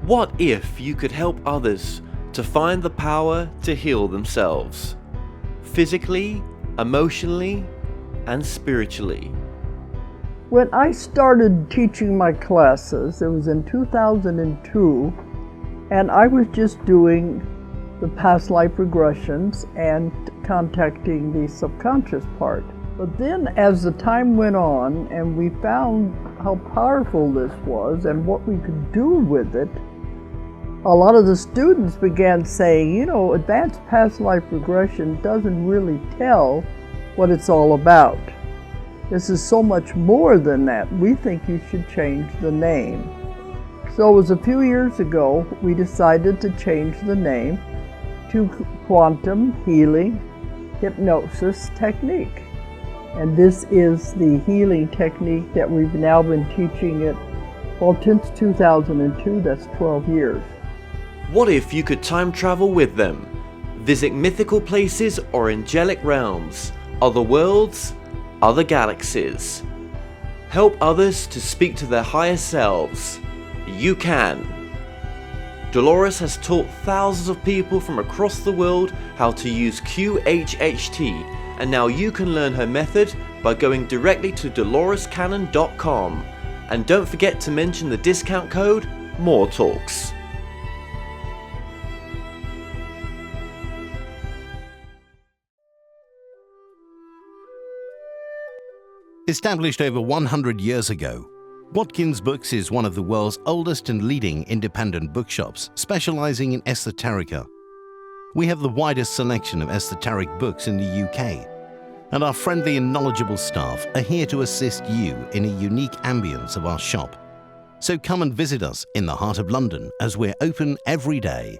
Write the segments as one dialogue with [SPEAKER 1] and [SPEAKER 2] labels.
[SPEAKER 1] What if you could help others to find the power to heal themselves? Physically, emotionally, and spiritually.
[SPEAKER 2] When I started teaching my classes, it was in 2002, and I was just doing the past life regressions and contacting the subconscious part. But then as the time went on and we found how powerful this was and what we could do with it, a lot of the students began saying, you know, advanced past life regression doesn't really tell what it's all about. This is so much more than that. We think you should change the name. So it was a few years ago we decided to change the name to Quantum Healing Hypnosis Technique. And this is the healing technique that we've now been teaching it, well, since 2002, that's 12 years.
[SPEAKER 1] What if you could time travel with them? Visit mythical places or angelic realms, other worlds, other galaxies. Help others to speak to their higher selves. You can. Dolores has taught thousands of people from across the world how to use QHHT, and now you can learn her method by going directly to dolorescannon.com. And don't forget to mention the discount code MORETALKS.
[SPEAKER 3] Established over 100 years ago, Watkins Books is one of the world's oldest and leading independent bookshops specializing in esoterica. We have the widest selection of esoteric books in the UK, and our friendly and knowledgeable staff are here to assist you in a unique ambience of our shop. So come and visit us in the heart of London as we're open every day.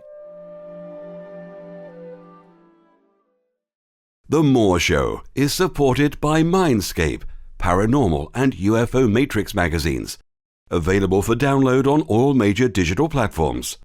[SPEAKER 4] The More Show is supported by Mindscape, Paranormal and UFO Matrix magazines, available for download on all major digital platforms.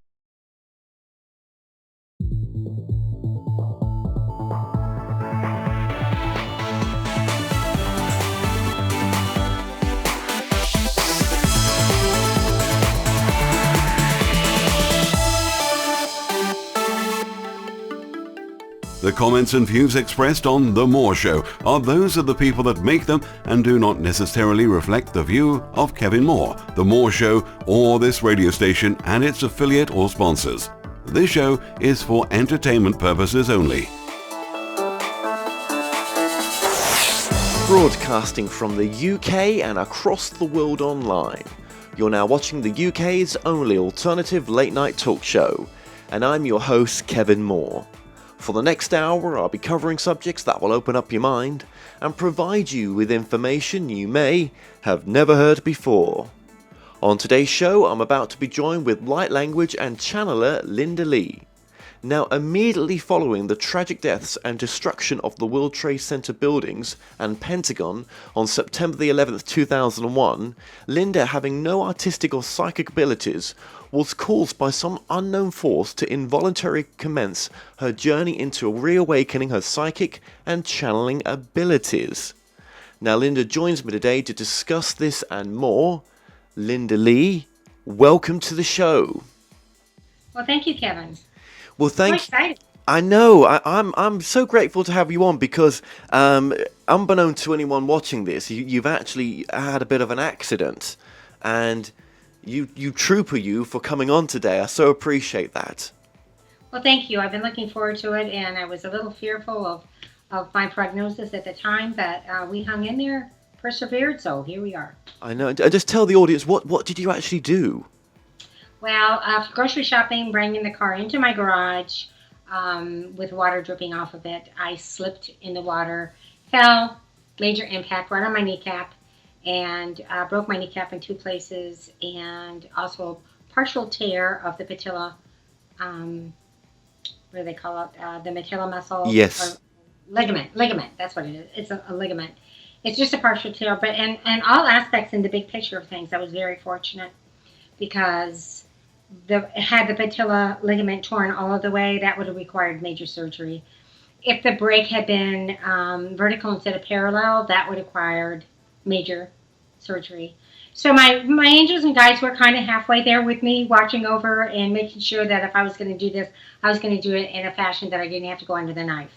[SPEAKER 4] The comments and views expressed on The More Show are those of the people that make them and do not necessarily reflect the view of Kevin Moore, The More Show, or this radio station and its affiliate or sponsors. This show is for entertainment purposes only.
[SPEAKER 1] Broadcasting from the UK and across the world online. You're now watching the UK's only alternative late night talk show, and I'm your host, Kevin Moore. For the next hour, I'll be covering subjects that will open up your mind and provide you with information you may have never heard before. On today's show, I'm about to be joined with light language and channeler Linda Lee. Now, immediately following the tragic deaths and destruction of the World Trade Center buildings and Pentagon on September the 11th, 2001, Linda, having no artistic or psychic abilities, was caused by some unknown force to involuntarily commence her journey into reawakening her psychic and channeling abilities. Now, Linda joins me today to discuss this and more. Linda Lee, welcome to the show.
[SPEAKER 5] Well, thank you, Kevin.
[SPEAKER 1] Well,
[SPEAKER 5] I'm excited.
[SPEAKER 1] I know. I'm so grateful to have you on because, unbeknown to anyone watching this, you've actually had a bit of an accident, and you trooper you for coming on today. I so appreciate that.
[SPEAKER 5] Well, thank you. I've been looking forward to it, and I was a little fearful of my prognosis at the time, but we hung in there, persevered, so here we are.
[SPEAKER 1] I know. And just tell the audience, what did you actually do?
[SPEAKER 5] Well, grocery shopping, bringing the car into my garage with water dripping off of it. I slipped in the water, fell, major impact right on my kneecap, and broke my kneecap in two places, and also partial tear of the patella, what do they call it, the patella muscle?
[SPEAKER 1] Yes.
[SPEAKER 5] Ligament, that's what it is. It's a ligament. It's just a partial tear, but in all aspects in the big picture of things, I was very fortunate because had the patella ligament torn all of the way, that would have required major surgery. If the break had been vertical instead of parallel, that would have required major surgery. So my angels and guides were kind of halfway there with me, watching over and making sure that if I was going to do this, I was going to do it in a fashion that I didn't have to go under the knife,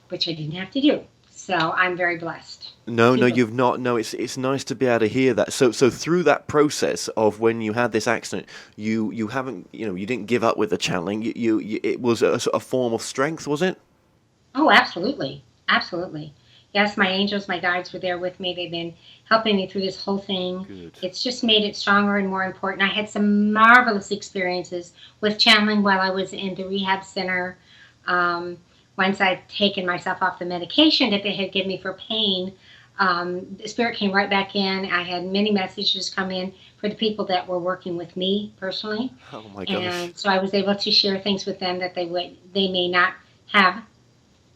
[SPEAKER 5] which I didn't have to do. So I'm very blessed.
[SPEAKER 1] No, no,
[SPEAKER 5] Super.
[SPEAKER 1] you've not. No, it's nice to be able to hear that. So through that process of when you had this accident, you haven't, you didn't give up with the channeling. It was a sort of form of strength, was it?
[SPEAKER 5] Oh, absolutely. Absolutely. Yes, my angels, my guides were there with me. They've been helping me through this whole thing.
[SPEAKER 1] Good.
[SPEAKER 5] It's just made it stronger and more important. I had some marvelous experiences with channeling while I was in the rehab center. Um, Once I'd taken myself off the medication that they had given me for pain, the spirit came right back in. I had many messages come in for the people that were working with me personally.
[SPEAKER 1] Oh my gosh.
[SPEAKER 5] And so I was able to share things with them that they may not have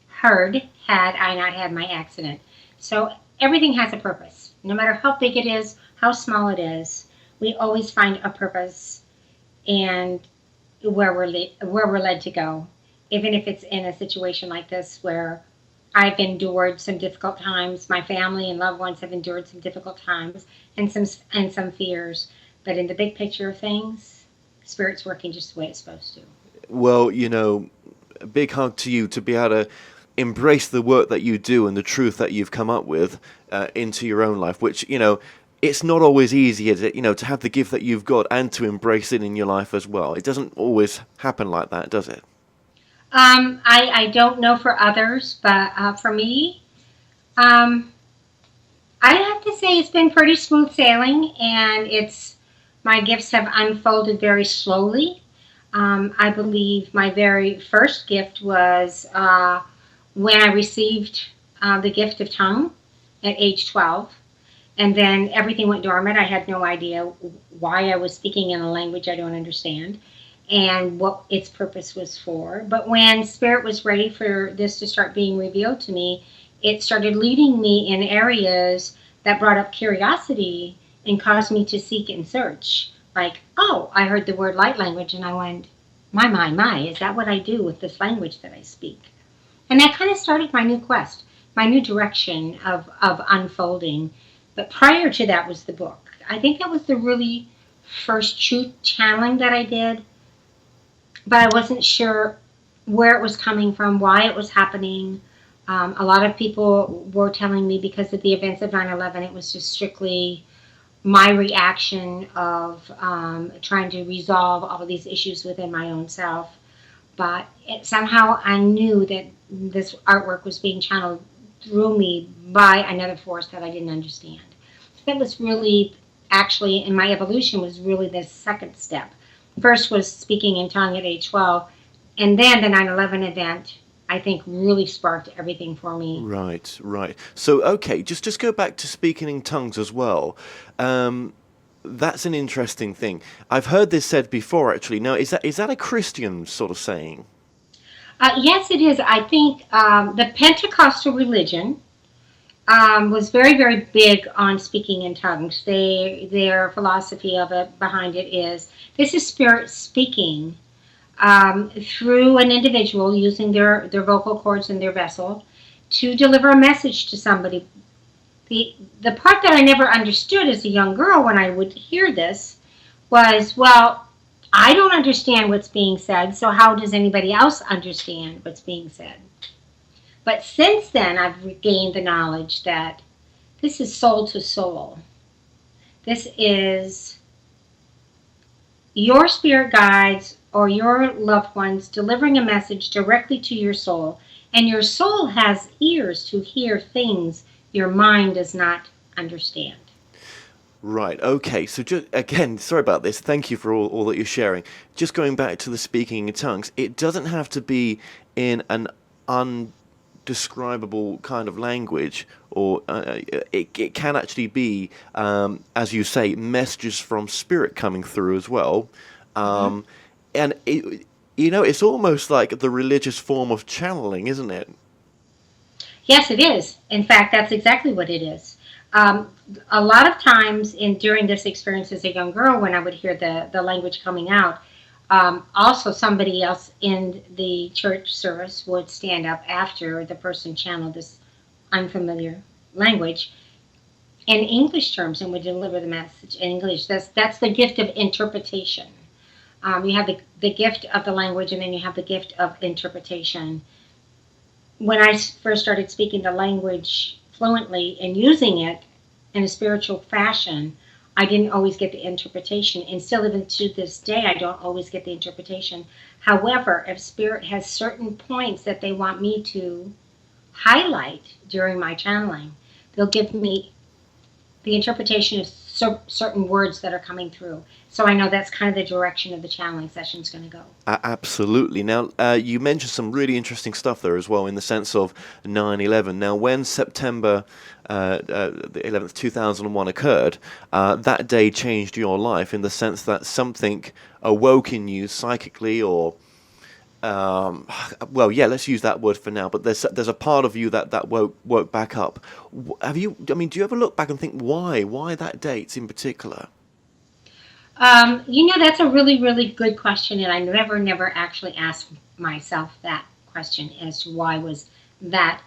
[SPEAKER 5] heard had I not had my accident. So everything has a purpose. No matter how big it is, how small it is, we always find a purpose and where we're led to go. Even if it's in a situation like this where I've endured some difficult times, my family and loved ones have endured some difficult times and some fears. But in the big picture of things, Spirit's working just the way it's supposed to.
[SPEAKER 1] Well, a big hug to you to be able to embrace the work that you do and the truth that you've come up with into your own life, which, it's not always easy, is it? To have the gift that you've got and to embrace it in your life as well. It doesn't always happen like that, does it?
[SPEAKER 5] I don't know for others, but for me, um, I have to say it's been pretty smooth sailing, and my gifts have unfolded very slowly. I believe my very first gift was when I received the gift of tongue at age 12. And then everything went dormant. I had no idea why I was speaking in a language I don't understand and what its purpose was for. But when Spirit was ready for this to start being revealed to me, it started leading me in areas that brought up curiosity and caused me to seek and search. Like, oh, I heard the word light language and I went, my, is that what I do with this language that I speak? And that kind of started my new quest, my new direction of unfolding. But prior to that was the book. I think that was the really first true channeling that I did, but I wasn't sure where it was coming from, why it was happening. A lot of people were telling me because of the events of 9/11, it was just strictly my reaction of trying to resolve all of these issues within my own self. But somehow I knew that this artwork was being channeled through me by another force that I didn't understand. That was really, actually, in my evolution, was really the second step. First was speaking in tongue at age 12, and then the 9/11 event, I think, really sparked everything for me.
[SPEAKER 1] Right, right. So, okay, just go back to speaking in tongues as well. That's an interesting thing. I've heard this said before, actually. Now, is that a Christian sort of saying?
[SPEAKER 5] Yes, it is. I think the Pentecostal religion was very, very big on speaking in tongues. Their philosophy of it behind it is this is Spirit speaking through an individual using their vocal cords and their vessel to deliver a message to somebody. The part that I never understood as a young girl when I would hear this was, well, I don't understand what's being said, so how does anybody else understand what's being said? But since then, I've regained the knowledge that this is soul to soul. This is your spirit guides or your loved ones delivering a message directly to your soul. And your soul has ears to hear things your mind does not understand.
[SPEAKER 1] Right, okay. So, just, again, sorry about this. Thank you for all that you're sharing. Just going back to the speaking in tongues, it doesn't have to be in an undescribable kind of language, or it can actually be, as you say, messages from spirit coming through as well.
[SPEAKER 5] Mm-hmm.
[SPEAKER 1] And it's almost like the religious form of channeling, isn't it?
[SPEAKER 5] Yes, it is. In fact, that's exactly what it is. Um, a lot of times during this experience as a young girl, when I would hear the language coming out, also somebody else in the church service would stand up after the person channeled this unfamiliar language in English terms and would deliver the message in English. That's the gift of interpretation. You have the gift of the language, and then you have the gift of interpretation. When I first started speaking the language fluently and using it in a spiritual fashion, I didn't always get the interpretation. And still, even to this day, I don't always get the interpretation. However, if Spirit has certain points that they want me to highlight during my channeling, they'll give me the interpretation of certain words that are coming through. So I know that's kind of the direction of the channeling session is going to go.
[SPEAKER 1] Absolutely. Now, you mentioned some really interesting stuff there as well, in the sense of 9/11. Now, when September the 11th, 2001 occurred, that day changed your life in the sense that something awoke in you psychically, or well, yeah, let's use that word for now. But there's a part of you that woke back up. Have you? I mean, do you ever look back and think why that date in particular?
[SPEAKER 5] That's a really, really good question, and I never actually asked myself that question as to why was that.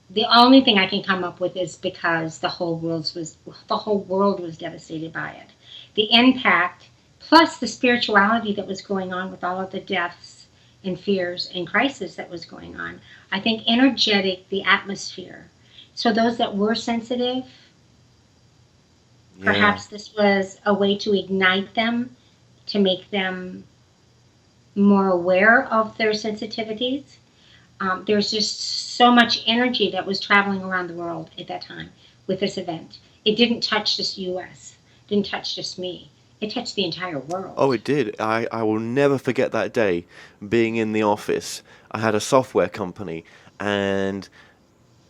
[SPEAKER 5] The only thing I can come up with is because the whole world was devastated by it. The impact, plus the spirituality that was going on with all of the deaths and fears and crisis that was going on. I think the atmosphere. So those that were sensitive, perhaps this was a way to ignite them, to make them more aware of their sensitivities. There's just so much energy that was traveling around the world at that time with this event. It didn't touch just U.S., didn't touch just me. It touched the entire world.
[SPEAKER 1] Oh, it did. I will never forget that day being in the office. I had a software company, and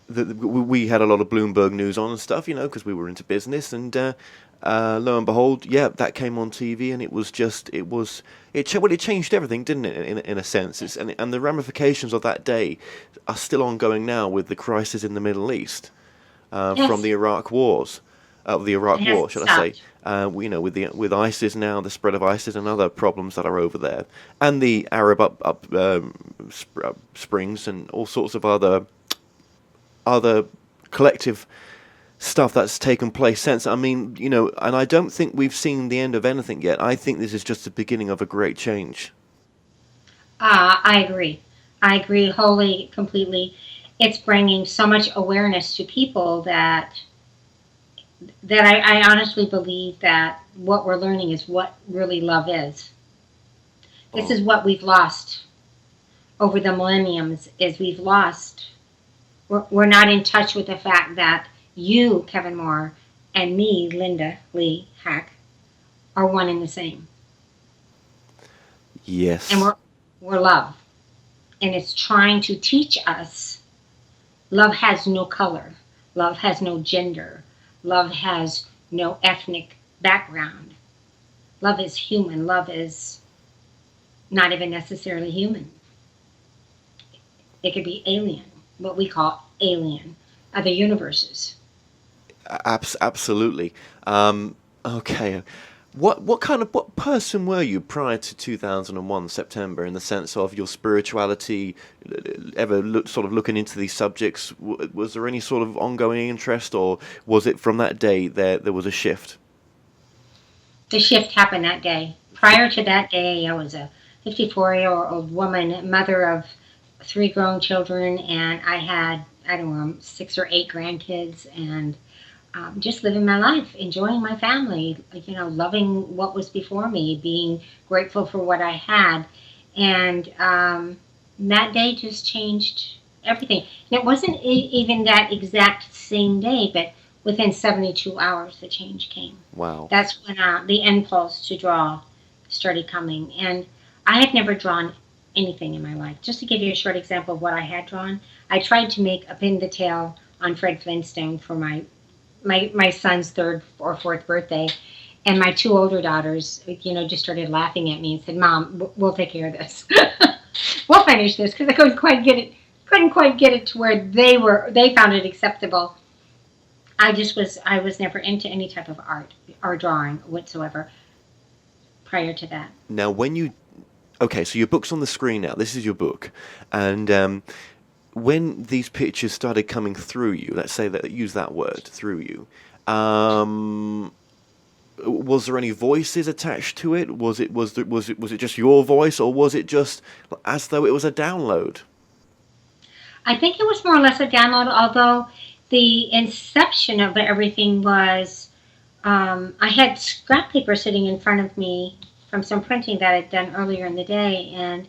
[SPEAKER 1] we had a lot of Bloomberg news on and stuff, because we were into business. And lo and behold, that came on TV, and it changed everything, didn't it? In a sense, and the ramifications of that day are still ongoing now with the crisis in the Middle East from the Iraq wars. The Iraq War, should I say? With ISIS now, the spread of ISIS and other problems that are over there, and the Arab springs and all sorts of other collective stuff that's taken place since. I mean, and I don't think we've seen the end of anything yet. I think this is just the beginning of a great change.
[SPEAKER 5] I agree. I agree wholly, completely. It's bringing so much awareness to people that I honestly believe that what we're learning is what really love is. This is what we've lost over the millenniums, is we've lost. We're not in touch with the fact that you, Kevin Moore, and me, Linda Lee Hack, are one and the same.
[SPEAKER 1] Yes.
[SPEAKER 5] And we're love. And it's trying to teach us love has no color. Love has no gender. Love has no ethnic background. Love is human. Love is not even necessarily human. It could be alien, what we call alien, other universes.
[SPEAKER 1] Absolutely. Okay. What person were you prior to 2001 September, in the sense of your spirituality? Ever looking into these subjects? Was there any sort of ongoing interest, or was it from that day there was a shift?
[SPEAKER 5] The shift happened that day. Prior to that day, I was a 54-year-old woman, mother of 3 grown children, and I had, 6 or 8 grandkids, and just living my life, enjoying my family, loving what was before me, being grateful for what I had. And that day just changed everything. And it wasn't even that exact same day, but within 72 hours, the change came.
[SPEAKER 1] Wow.
[SPEAKER 5] That's when the impulse to draw started coming. And I had never drawn anything in my life. Just to give you a short example of what I had drawn, I tried to make a pin the tail on Fred Flintstone for my son's 3rd or 4th birthday, and my 2 older daughters, just started laughing at me and said, "Mom, we'll take care of this. We'll finish this," because I couldn't quite get it to where they found it acceptable. I was never into any type of art or drawing whatsoever prior to that.
[SPEAKER 1] Now, so your book's on the screen now. This is your book, and when these pictures started coming through you, let's say that use that word through you, um, was there any voices attached to it? Was it just your voice, or was it just as though it was a download?
[SPEAKER 5] I think it was more or less a download, although the inception of everything was I had scrap paper sitting in front of me from some printing that I'd done earlier in the day, and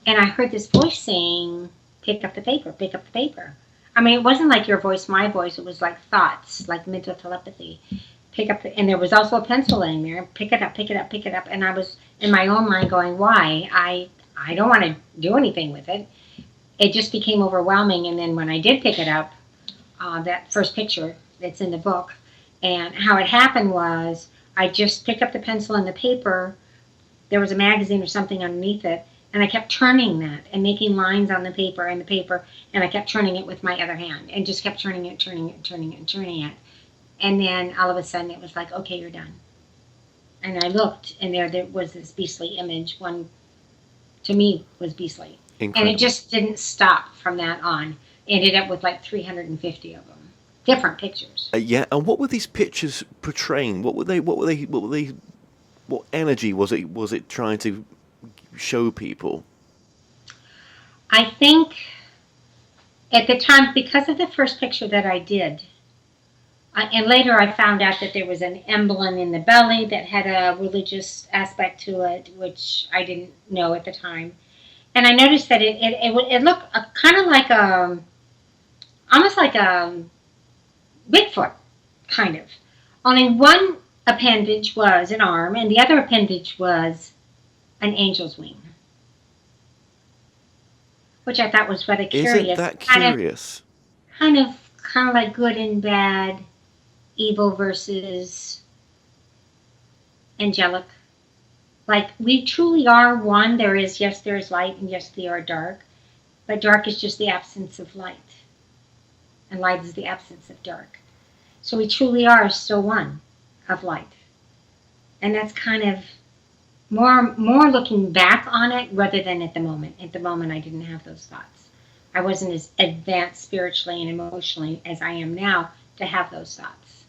[SPEAKER 5] I heard this voice saying, "Pick up the paper, pick up the paper." I mean, it wasn't like your voice, my voice. It was like thoughts, like mental telepathy. Pick up and there was also a pencil laying there. Pick it up, pick it up, pick it up. And I was in my own mind going, "Why? I don't want to do anything with it." It just became overwhelming. And then when I did pick it up, that first picture that's in the book, and how it happened was I just picked up the pencil and the paper. There was a magazine or something underneath it, and I kept turning that and making lines on the paper, and I kept turning it with my other hand and just kept turning it, turning it, turning it, and turning it. And then all of a sudden it was like, okay, you're done. And I looked, and there was this beastly image. One, to me, was beastly.
[SPEAKER 1] Incredible.
[SPEAKER 5] And it just didn't stop from that on. Ended up with like 350 of them. Different pictures.
[SPEAKER 1] Yeah, and what were these pictures portraying? What energy was it trying to show people?
[SPEAKER 5] I think at the time, because of the first picture that I did, and later I found out that there was an emblem in the belly that had a religious aspect to it, which I didn't know at the time. And I noticed that it looked kind of like almost like a Bigfoot, kind of. Only one appendage was an arm, and the other appendage was an angel's wing, which I thought was rather curious.
[SPEAKER 1] Isn't that curious?
[SPEAKER 5] Kind of like good and bad, evil versus angelic. Like, we truly are one. There is light, and yes, there are dark. But dark is just the absence of light. And light is the absence of dark. So we truly are still one of light. And that's kind of more looking back on it rather than at the moment. At the moment, I didn't have those thoughts. I wasn't as advanced spiritually and emotionally as I am now to have those thoughts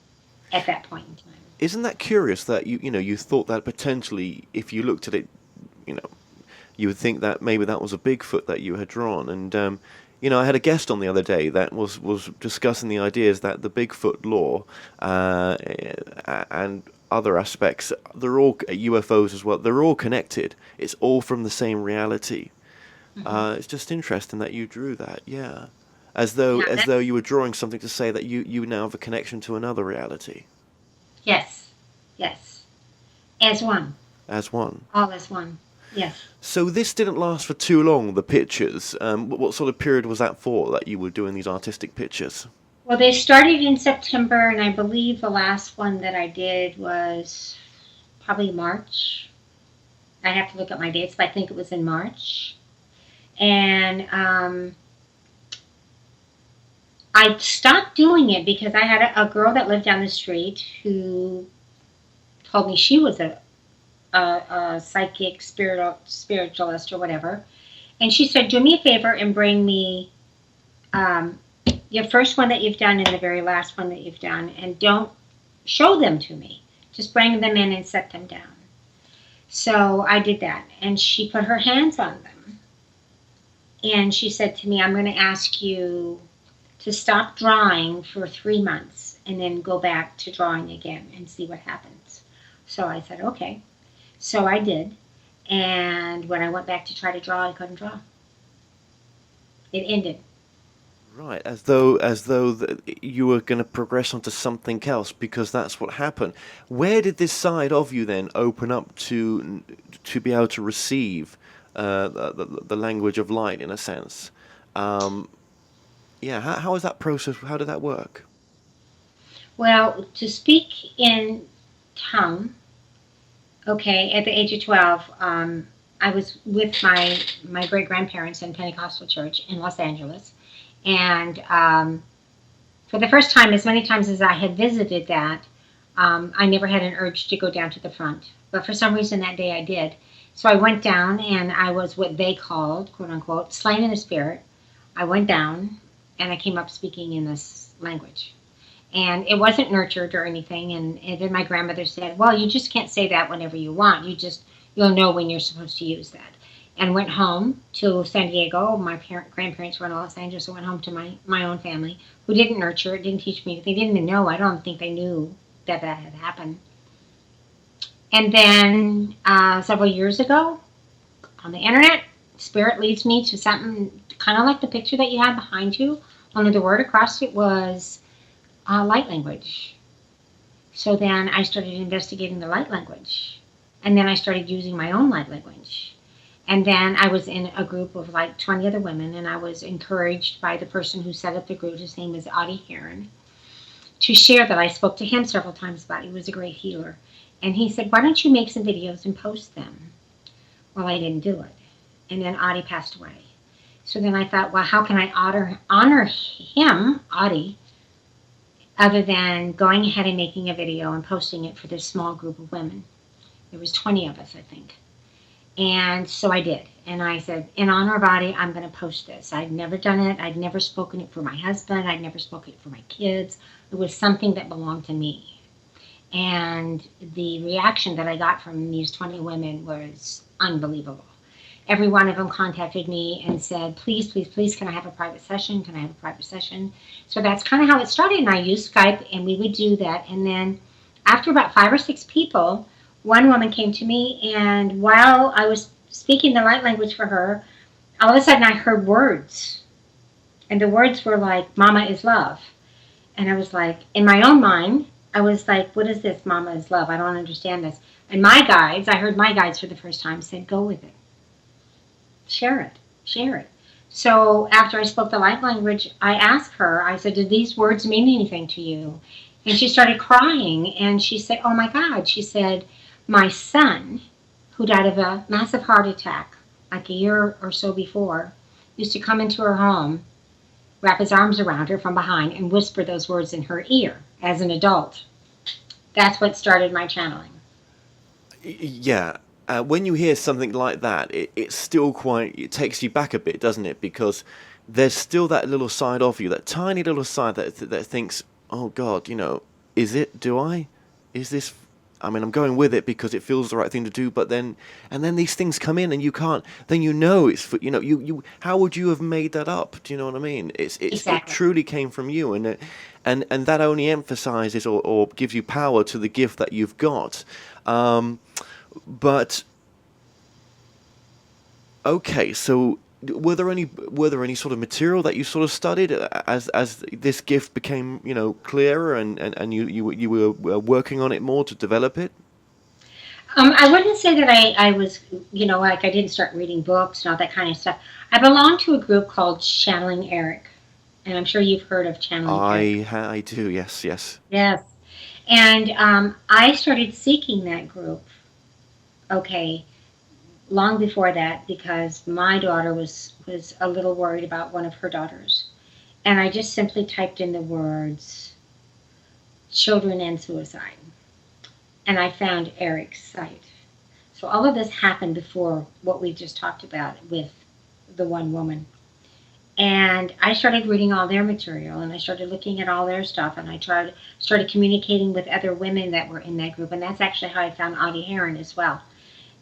[SPEAKER 5] at that point in time.
[SPEAKER 1] Isn't that curious that you thought that potentially, if you looked at it, you would think that maybe that was a Bigfoot that you had drawn? And I had a guest on the other day that was discussing the ideas that the Bigfoot lore and other aspects, they're all UFOs as well. They're all connected. It's all from the same reality. Mm-hmm. It's just interesting that you drew that, yeah, as though you were drawing something to say that you now have a connection to another reality.
[SPEAKER 5] Yes. As one.
[SPEAKER 1] As one.
[SPEAKER 5] All as one. Yes.
[SPEAKER 1] So this didn't last for too long, the pictures. What sort of period was that for, that you were doing these artistic pictures?
[SPEAKER 5] Well, they started in September, and I believe the last one that I did was probably March. I have to look at my dates, but I think it was in March. And I stopped doing it because I had a girl that lived down the street who told me she was a psychic, spiritualist or whatever. And she said, do me a favor and bring me your first one that you've done and the very last one that you've done, and don't show them to me. Just bring them in and set them down. So I did that, and she put her hands on them. And she said to me, I'm going to ask you to stop drawing for 3 months and then go back to drawing again and see what happens. So I said, okay. So I did. And when I went back to try to draw, I couldn't draw. It ended.
[SPEAKER 1] Right, as though you were going to progress onto something else, because that's what happened. Where did this side of you then open up to be able to receive the language of light, in a sense? How is that process? How did that work?
[SPEAKER 5] Well, to speak in tongue, okay, at the age of 12, I was with my great-grandparents in Pentecostal church in Los Angeles. And for the first time, as many times as I had visited that, I never had an urge to go down to the front. But for some reason that day I did. So I went down, and I was what they called, quote unquote, slain in the spirit. I went down and I came up speaking in this language. And it wasn't nurtured or anything. And then my grandmother said, well, you just can't say that whenever you want. You'll know when you're supposed to use that. And went home to San Diego. My grandparents were in Los Angeles. I went home to my own family, who didn't nurture it, didn't teach me. They didn't even know. I don't think they knew that had happened. And then several years ago, on the internet, Spirit leads me to something kind of like the picture that you have behind you. Only the word across it was light language. So then I started investigating the light language. And then I started using my own light language. And then I was in a group of like 20 other women, and I was encouraged by the person who set up the group, his name is Audie Heron, to share that. I spoke to him several times about it. He was a great healer. And he said, why don't you make some videos and post them? Well, I didn't do it. And then Audie passed away. So then I thought, well, how can I honor him, Audie, other than going ahead and making a video and posting it for this small group of women? There was 20 of us, I think. And so I did. And I said, in honor of Audie, I'm going to post this. I'd never done it. I'd never spoken it for my husband. I'd never spoken it for my kids. It was something that belonged to me. And the reaction that I got from these 20 women was unbelievable. Every one of them contacted me and said, please, please, please, can I have a private session? Can I have a private session? So that's kind of how it started. And I used Skype, and we would do that. And then after about 5 or 6 people, one woman came to me, and while I was speaking the light language for her, all of a sudden I heard words. And the words were like, Mama is love. And I was like, in my own mind, I was like, what is this, Mama is love? I don't understand this. And my guides, I heard my guides for the first time, said, go with it. Share it. Share it. So after I spoke the light language, I asked her, I said, did these words mean anything to you? And she started crying, and she said, oh my God. She said, my son, who died of a massive heart attack like a year or so before, used to come into her home, wrap his arms around her from behind, and whisper those words in her ear as an adult. That's what started my channeling.
[SPEAKER 1] Yeah. When you hear something like that, it's still it takes you back a bit, doesn't it? Because there's still that little side of you, that tiny little side that thinks, oh God, is it? Is this? I mean, I'm going with it because it feels the right thing to do, but then these things come in, and you can't. Then it's for, you. How would you have made that up? Do you know what I mean?
[SPEAKER 5] Exactly.
[SPEAKER 1] It truly came from you, and that only emphasizes or gives you power to the gift that you've got. But okay, so were there any sort of material that you sort of studied as this gift became clearer, and you were working on it more to develop it?
[SPEAKER 5] I wouldn't say that I was, like I didn't start reading books and all that kind of stuff. I belong to a group called Channeling Eric, and I'm sure you've heard of Channeling Eric.
[SPEAKER 1] I do, yes.
[SPEAKER 5] Yes. And I started seeking that group, long before that, because my daughter was a little worried about one of her daughters. And I just simply typed in the words, children and suicide. And I found Eric's site. So all of this happened before what we just talked about with the one woman. And I started reading all their material, and I started looking at all their stuff, and I started communicating with other women that were in that group. And that's actually how I found Audie Heron as well.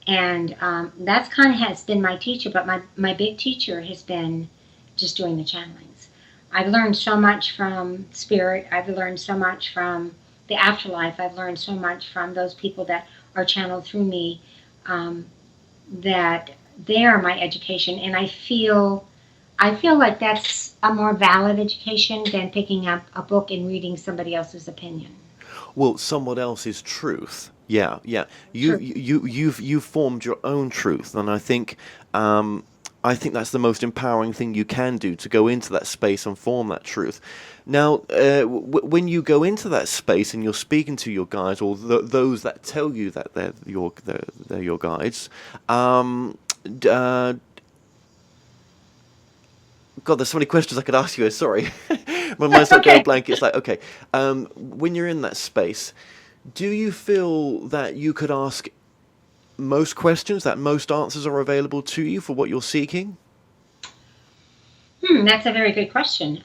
[SPEAKER 5] And that's kind of has been my teacher, but my big teacher has been just doing the channelings. I've learned so much from Spirit. I've learned so much from the afterlife. I've learned so much from those people that are channeled through me, that they are my education. And I feel like that's a more valid education than picking up a book and reading somebody else's opinion.
[SPEAKER 1] Well, someone else's truth. Yeah. You've formed your own truth, and I think that's the most empowering thing you can do, to go into that space and form that truth. Now, when you go into that space and you're speaking to your guides, or those that tell you that they're your guides, God, there's so many questions I could ask you. Sorry, my mind's not going blank. It's like, okay, when you're in that space, do you feel that you could ask most questions, that most answers are available to you for what you're seeking?
[SPEAKER 5] That's a very good question.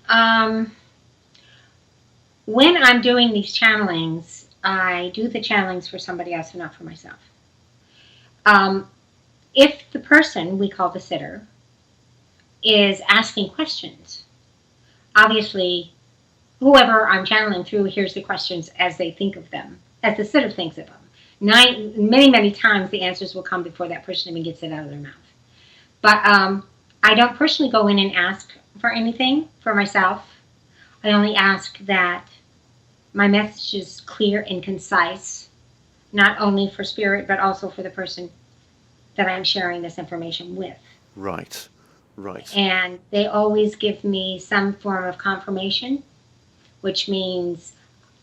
[SPEAKER 5] When I'm doing these channelings, I do the channelings for somebody else and not for myself. Um, if the person we call the sitter is asking questions, obviously whoever I'm channeling through hears the questions as they think of them, as the sitter thinks of them. Many times the answers will come before that person even gets it out of their mouth. But I don't personally go in and ask for anything for myself. I only ask that my message is clear and concise, not only for spirit, but also for the person that I'm sharing this information with.
[SPEAKER 1] Right, right.
[SPEAKER 5] And they always give me some form of confirmation, which means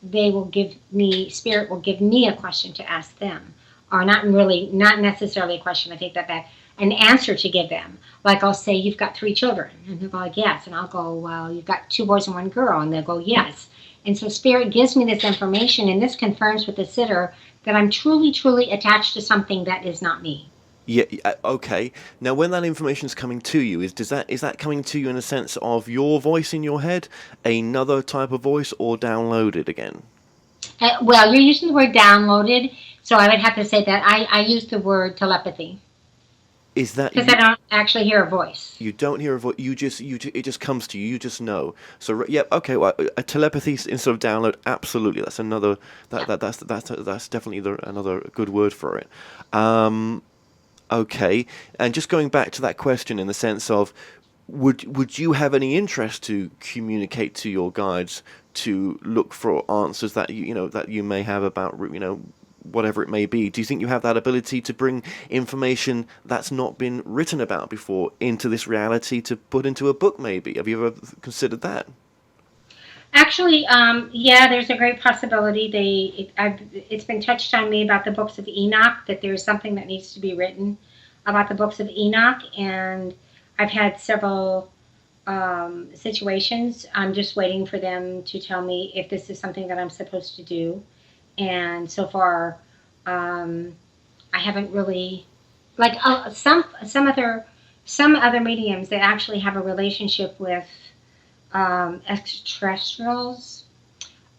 [SPEAKER 5] spirit will give me a question to ask them. Or not necessarily a question, I take that back, an answer to give them. Like I'll say, you've got 3 children. And they'll go like, yes. And I'll go, well, you've got 2 boys and 1 girl. And they'll go, yes. And so spirit gives me this information, and this confirms with the sitter that I'm truly, truly attached to something that is not me.
[SPEAKER 1] Yeah, okay. Now, when that information's coming to you, is that coming to you in a sense of your voice in your head, another type of voice, or downloaded again?
[SPEAKER 5] Well, you're using the word downloaded, so I would have to say that I use the word telepathy.
[SPEAKER 1] Is that
[SPEAKER 5] because I don't actually hear a voice?
[SPEAKER 1] You don't hear a voice. It just comes to you. You just know. So yeah, okay. Well, a telepathy instead of download. Absolutely, that's another. That's definitely another good word for it. Okay, and just going back to that question in the sense of, would you have any interest to communicate to your guides to look for answers that that you may have about whatever it may be? Do you think you have that ability to bring information that's not been written about before into this reality to put into a book maybe? Have you ever considered that?
[SPEAKER 5] Actually, yeah, there's a great possibility. It's been touched on me about the books of Enoch, that there's something that needs to be written about the books of Enoch, and I've had several situations. I'm just waiting for them to tell me if this is something that I'm supposed to do. And so far, I haven't really, like some other mediums that actually have a relationship with extraterrestrials,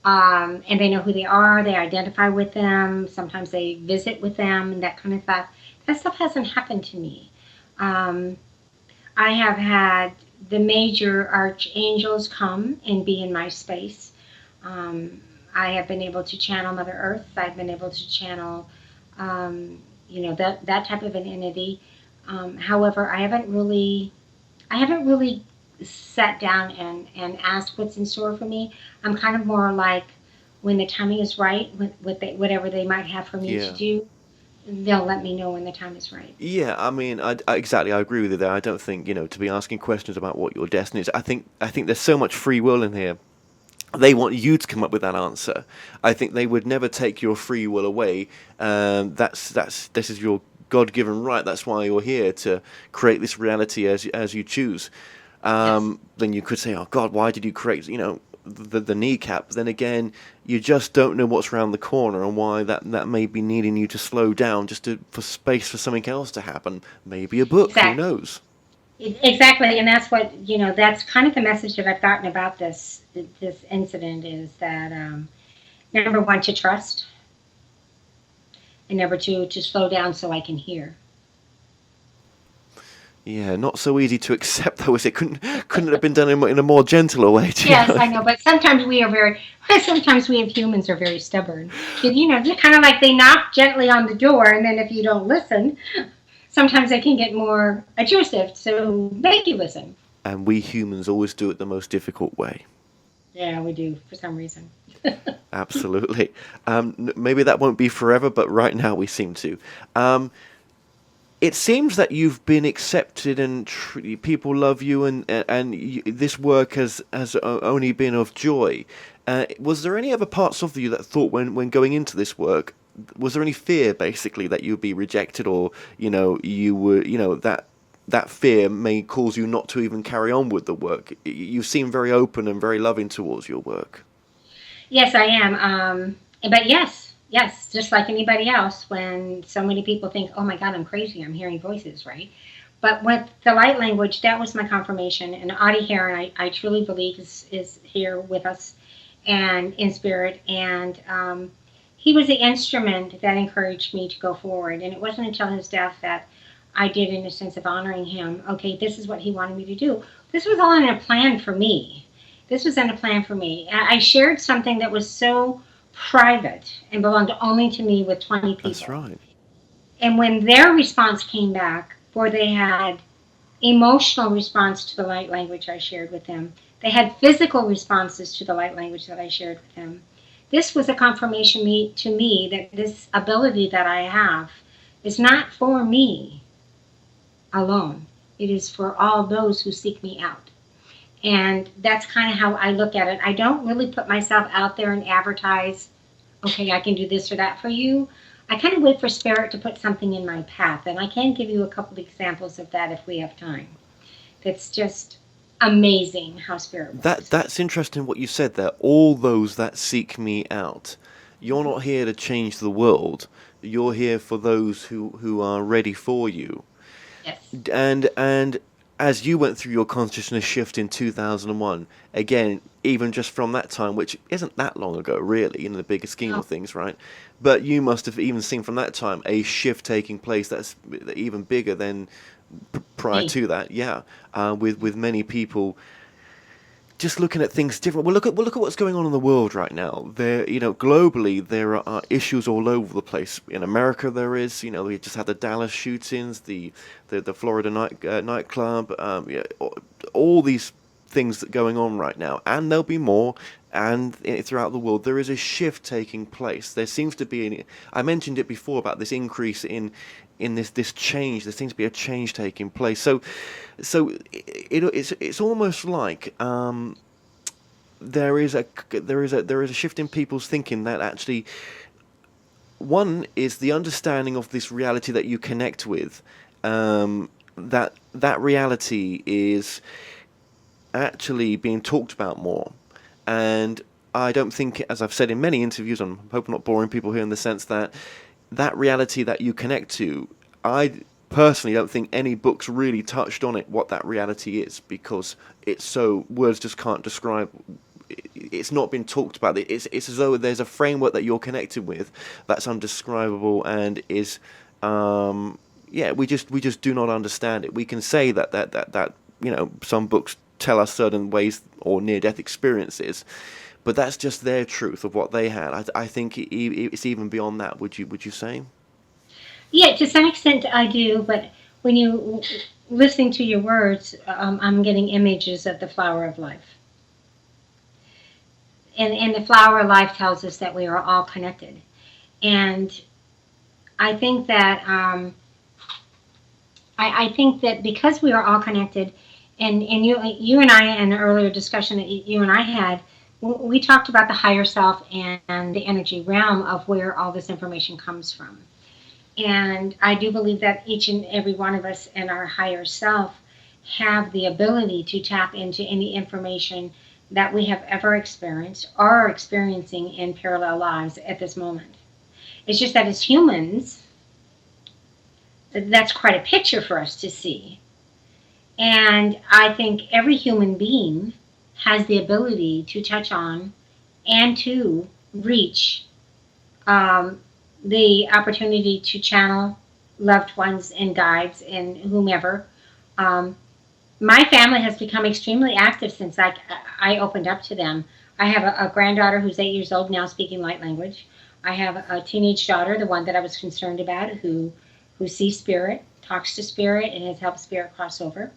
[SPEAKER 5] and they know who they are. They identify with them. Sometimes they visit with them and that kind of stuff. That stuff hasn't happened to me. I have had the major archangels come and be in my space. I have been able to channel Mother Earth. I've been able to channel, that type of an entity. However, I haven't really sat down and asked what's in store for me. I'm kind of more like, when the timing is right, whatever they might have for me to do, they'll let me know when the time is right.
[SPEAKER 1] Yeah, I mean, exactly. I agree with you there. I don't think to be asking questions about what your destiny is. I think there's so much free will in here. They want you to come up with that answer. I think they would never take your free will away. This is your God-given right. That's why you're here, to create this reality as you choose. Then you could say, "Oh God, why did you create the kneecap?" Then again, you just don't know what's around the corner, and why that may be needing you to slow down just for space for something else to happen. Maybe a book.
[SPEAKER 5] Exactly.
[SPEAKER 1] Who knows?
[SPEAKER 5] Exactly, and that's what that's kind of the message that I've gotten about this incident, is that number one, to trust, and number two, to slow down so I can hear.
[SPEAKER 1] Yeah, not so easy to accept though, is it? Couldn't it have been done in a more gentler way?
[SPEAKER 5] Yes, I know, but sometimes we as humans are very stubborn. They're kind of like, they knock gently on the door, and then if you don't listen, sometimes they can get more intrusive, so make you listen.
[SPEAKER 1] And we humans always do it the most difficult way.
[SPEAKER 5] Yeah, we do, for some reason.
[SPEAKER 1] Absolutely. Maybe that won't be forever, but right now we seem to. It seems that you've been accepted and people love you, and this work has only been of joy. Was there any other parts of you that thought when going into this work, was there any fear basically that you'd be rejected, or you were that fear may cause you not to even carry on with the work? You seem very open and very loving towards your work.
[SPEAKER 5] Yes, I am. But yes, just like anybody else, when so many people think, "Oh my God, I'm crazy, I'm hearing voices," right? But with the light language, that was my confirmation. And Audie Heron, I truly believe is here with us and in spirit. And he was the instrument that encouraged me to go forward. And it wasn't until his death that I did, in a sense of honoring him. Okay, this is what he wanted me to do. This was all in a plan for me. This was in a plan for me. I shared something that was so private and belonged only to me with 20 people.
[SPEAKER 1] That's right.
[SPEAKER 5] And when their response came back, where they had emotional response to the light language I shared with them, they had physical responses to the light language that I shared with them. This was a confirmation to me that this ability that I have is not for me alone. It is for all those who seek me out. And that's kind of how I look at it. I don't really put myself out there and advertise, okay, I can do this or that for you. I kind of wait for spirit to put something in my path. And I can give you a couple of examples of that if we have time. That's just amazing how spirit works.
[SPEAKER 1] That's interesting what you said there. All those that seek me out. You're not here to change the world. You're here for those who are ready for you.
[SPEAKER 5] Yes.
[SPEAKER 1] And as you went through your consciousness shift in 2001, again, even just from that time, which isn't that long ago, really, in the bigger scheme of things, right? But you must have even seen from that time a shift taking place that's even bigger than prior to that, with many people just looking at things different. Well, look at what's going on in the world right now. There, globally, there are issues all over the place. In America, there is. We just had the Dallas shootings, the Florida nightclub. All these things that are going on right now, and there'll be more. And throughout the world, there is a shift taking place. There seems to be I mentioned it before about this increase in this change. There seems to be a change taking place. So it's almost like there is a shift in people's thinking that actually, one is the understanding of this reality that you connect with. That reality is actually being talked about more. And I don't think, as I've said in many interviews, I'm hoping not boring people here in the sense that reality that you connect to, I personally don't think any books really touched on it, what that reality is, because it's so, words just can't describe. It's not been talked about. It's as though there's a framework that you're connected with that's undescribable and is, we just do not understand it. We can say that some books tell us certain ways or near-death experiences, but that's just their truth of what they had. I think it's even beyond that. Would you say?
[SPEAKER 5] Yeah, to some extent I do, but when you listening to your words, I'm getting images of the flower of life. And the flower of life tells us that we are all connected. And I think that I think that because we are all connected, and you and I, in an earlier discussion that you and I had, we talked about the higher self and the energy realm of where all this information comes from. And I do believe that each and every one of us and our higher self have the ability to tap into any information that we have ever experienced or are experiencing in parallel lives at this moment. It's just that as humans, that's quite a picture for us to see. And I think every human being has the ability to touch on and to reach the opportunity to channel loved ones and guides and whomever. My family has become extremely active since I opened up to them. I have a granddaughter who's 8 years old now speaking light language. I have a teenage daughter, the one that I was concerned about, who sees spirit, talks to spirit, and has helped spirit cross over.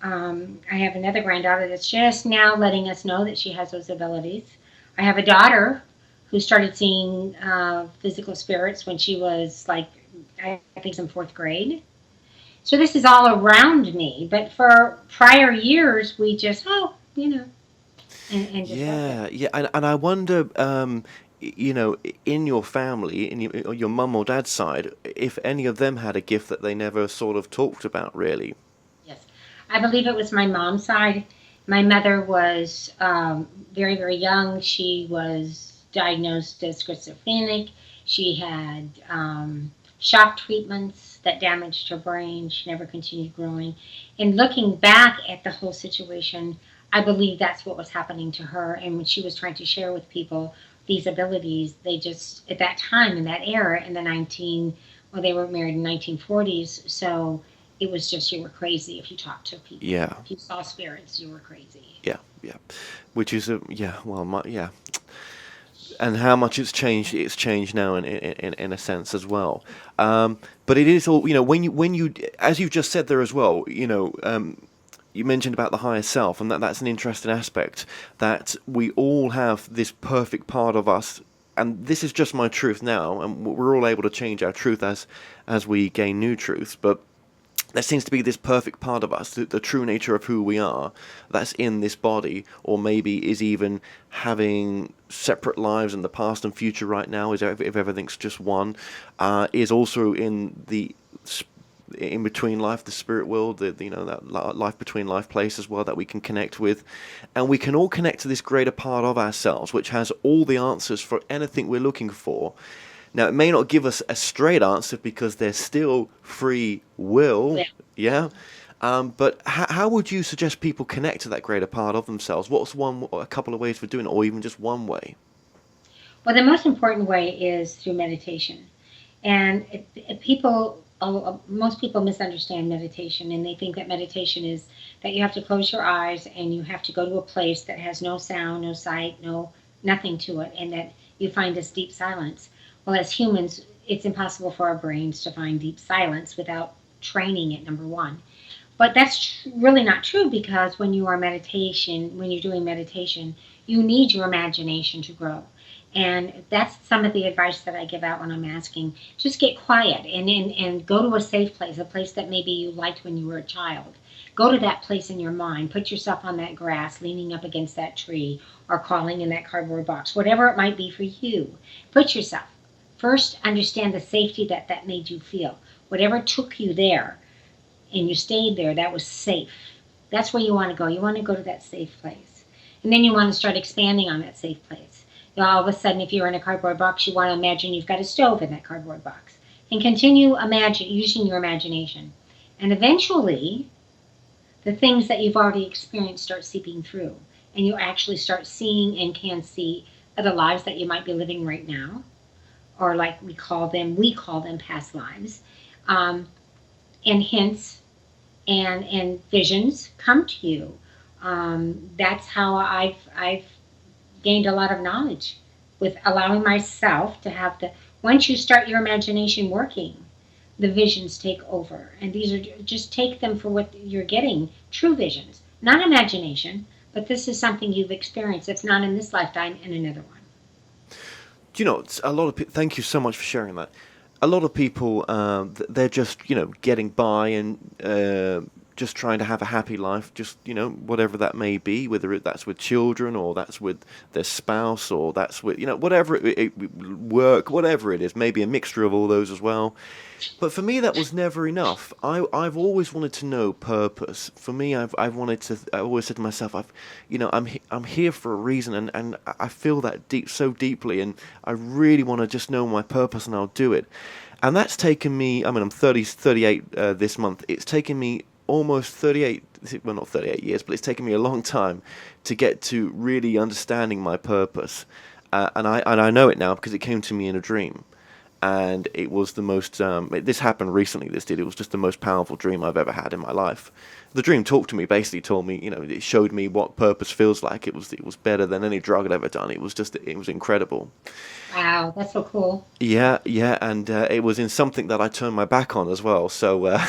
[SPEAKER 5] I have another granddaughter that's just now letting us know that she has those abilities. I have a daughter who started seeing physical spirits when she was I think in 4th grade. So this is all around me. But for prior years, we just, and just
[SPEAKER 1] and I wonder, in your family, in your mum or dad's side, if any of them had a gift that they never sort of talked about, really.
[SPEAKER 5] Yes, I believe it was my mom's side. My mother was very, very young. She was diagnosed as schizophrenic. She had shock treatments that damaged her brain. She never continued growing. And looking back at the whole situation, I believe that's what was happening to her. And when she was trying to share with people these abilities, they just, at that time, in that era, in the they were married in 1940s, so it was just, you were crazy if you talked to people.
[SPEAKER 1] Yeah.
[SPEAKER 5] If you saw spirits, you were crazy.
[SPEAKER 1] Yeah, yeah. Which is yeah. And how much it's changed now in a sense as well. But it is all, when you, as you've just said there as well, you mentioned about the higher self, and that's an interesting aspect, that we all have this perfect part of us, and this is just my truth now, and we're all able to change our truth as we gain new truths, but there seems to be this perfect part of us, the true nature of who we are, that's in this body, or maybe is even having separate lives in the past and future right now, if everything's just one, is also in the in between life, the spirit world, that life between life place as well, that we can connect with, and we can all connect to this greater part of ourselves, which has all the answers for anything we're looking for. Now, it may not give us a straight answer because there's still free will, yeah. But how would you suggest people connect to that greater part of themselves? What's a couple of ways for doing it, or even just one way?
[SPEAKER 5] Well, the most important way is through meditation. And most people misunderstand meditation, and they think that meditation is that you have to close your eyes and you have to go to a place that has no sound, no sight, nothing to it, and that you find this deep silence. Well, as humans, it's impossible for our brains to find deep silence without training it, number one. But that's really not true, because when you're doing meditation, you need your imagination to grow. And that's some of the advice that I give out when I'm asking. Just get quiet and go to a safe place, a place that maybe you liked when you were a child. Go to that place in your mind. Put yourself on that grass, leaning up against that tree, or crawling in that cardboard box, whatever it might be for you. Put yourself. First, understand the safety that made you feel. Whatever took you there and you stayed there, that was safe. That's where you want to go. You want to go to that safe place. And then you want to start expanding on that safe place. All of a sudden, if you're in a cardboard box, you want to imagine you've got a stove in that cardboard box. And continue using your imagination. And eventually, the things that you've already experienced start seeping through. And you actually start seeing and can see the lives that you might be living right now. Or like we call them past lives. And hints and visions come to you. That's how I've gained a lot of knowledge, with allowing myself to have once you start your imagination working, the visions take over. And these are, just take them for what you're getting, true visions, not imagination, but this is something you've experienced. If not in this lifetime, in another one.
[SPEAKER 1] A lot of people, thank you so much for sharing that. A lot of people, they're just, getting by and just trying to have a happy life, just, whatever that may be, whether that's with children or that's with their spouse or that's with, whatever, work, whatever it is, maybe a mixture of all those as well. But for me, that was never enough. I've always wanted to know purpose. For me, I always said to myself, I'm here for a reason, and I feel that so deeply, and I really want to just know my purpose, and I'll do it. And that's taken me, I'm 38 this month. It's taken me almost 38, well, not 38 years, but it's taken me a long time to get to really understanding my purpose. And I know it now because it came to me in a dream. And it was the most, this happened recently, it was just the most powerful dream I've ever had in my life. The dream talked to me, basically told me, it showed me what purpose feels like. It was better than any drug I'd ever done. It was incredible. Wow,
[SPEAKER 5] that's so cool.
[SPEAKER 1] Yeah, and it was in something that I turned my back on as well, so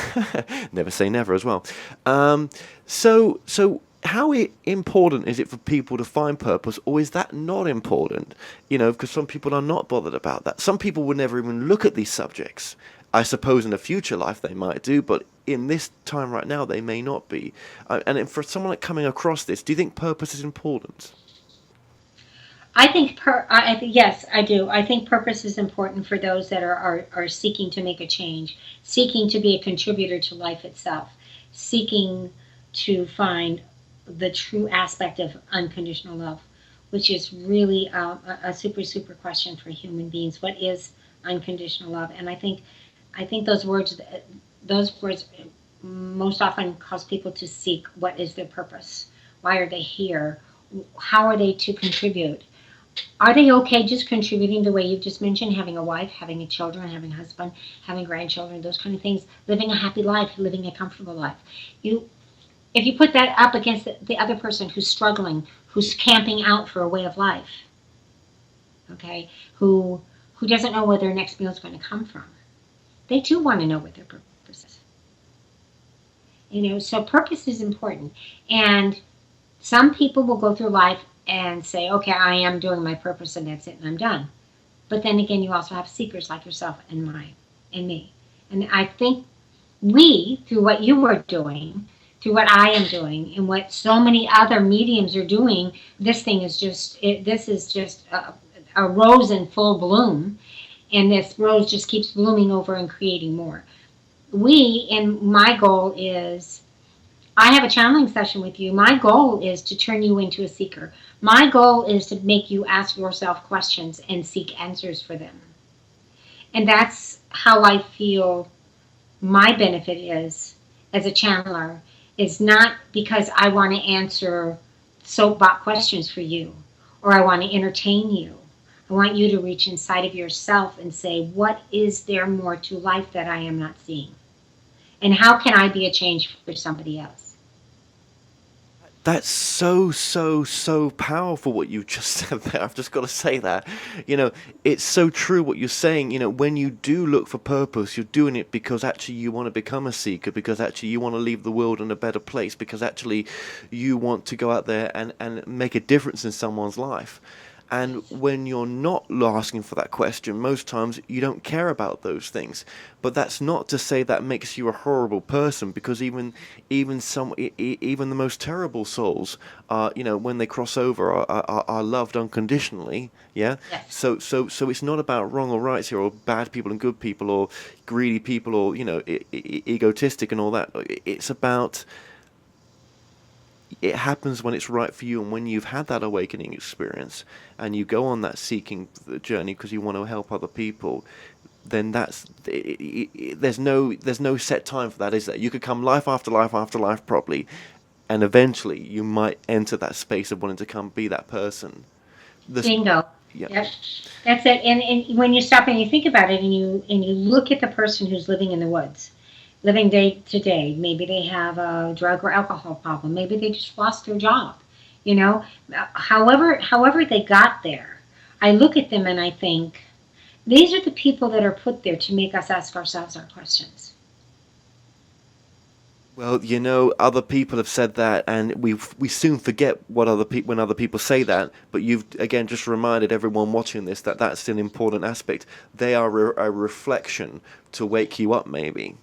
[SPEAKER 1] never say never as well. So how important is it for people to find purpose, or is that not important? Because some people are not bothered about that. Some people would never even look at these subjects. I suppose in a future life they might do, but in this time right now they may not be. And for someone coming across this, do you think purpose is important?
[SPEAKER 5] I think yes, I do. I think purpose is important for those that are seeking to make a change, seeking to be a contributor to life itself, seeking to find the true aspect of unconditional love, which is really a super question for human beings. What is unconditional love? And I think I think those words most often cause people to seek what is their purpose. Why are they here? How are they to contribute? Are they okay just contributing the way you've just mentioned, having a wife, having a children, having a husband, having grandchildren, those kind of things, living a happy life, living a comfortable life? You, if you put that up against the other person who's struggling, who's camping out for a way of life, okay, who doesn't know where their next meal is going to come from, they too want to know what their purpose is. So purpose is important. And some people will go through life and say, okay, I am doing my purpose and that's it and I'm done. But then again, you also have seekers like yourself and me. And I think we, through what you are doing, through what I am doing, and what so many other mediums are doing, this is just a rose in full bloom. And this rose just keeps blooming over and creating more. And my goal is, I have a channeling session with you. My goal is to turn you into a seeker. My goal is to make you ask yourself questions and seek answers for them. And that's how I feel my benefit is as a channeler. Is not because I want to answer soapbox questions for you or I want to entertain you. I want you to reach inside of yourself and say, what is there more to life that I am not seeing? And how can I be a change for somebody else?
[SPEAKER 1] That's so powerful what you just said there. I've just got to say that. It's so true what you're saying. When you do look for purpose, you're doing it because actually you want to become a seeker, because actually you want to leave the world in a better place, because actually you want to go out there and make a difference in someone's life. And when you're not asking for that question, most times you don't care about those things. But that's not to say that makes you a horrible person, because even the most terrible souls are, when they cross over, are loved unconditionally. Yeah.
[SPEAKER 5] Yes.
[SPEAKER 1] So it's not about wrong or rights here, or bad people and good people, or greedy people, or egotistic and all that. It's about, it happens when it's right for you, and when you've had that awakening experience and you go on that seeking journey because you want to help other people, then there's no set time for that, is there? You could come life after life after life probably, and eventually you might enter that space of wanting to come be that person.
[SPEAKER 5] Bingo.
[SPEAKER 1] Yeah.
[SPEAKER 5] Yep. That's it. And when you stop and you think about it, and you look at the person who's living in the woods, living day to day. Maybe they have a drug or alcohol problem. Maybe they just lost their job. However they got there, I look at them and I think, these are the people that are put there to make us ask ourselves our questions.
[SPEAKER 1] Well, other people have said that, and we soon forget when other people say that. But you've again just reminded everyone watching this that that's an important aspect. They are a reflection to wake you up, maybe.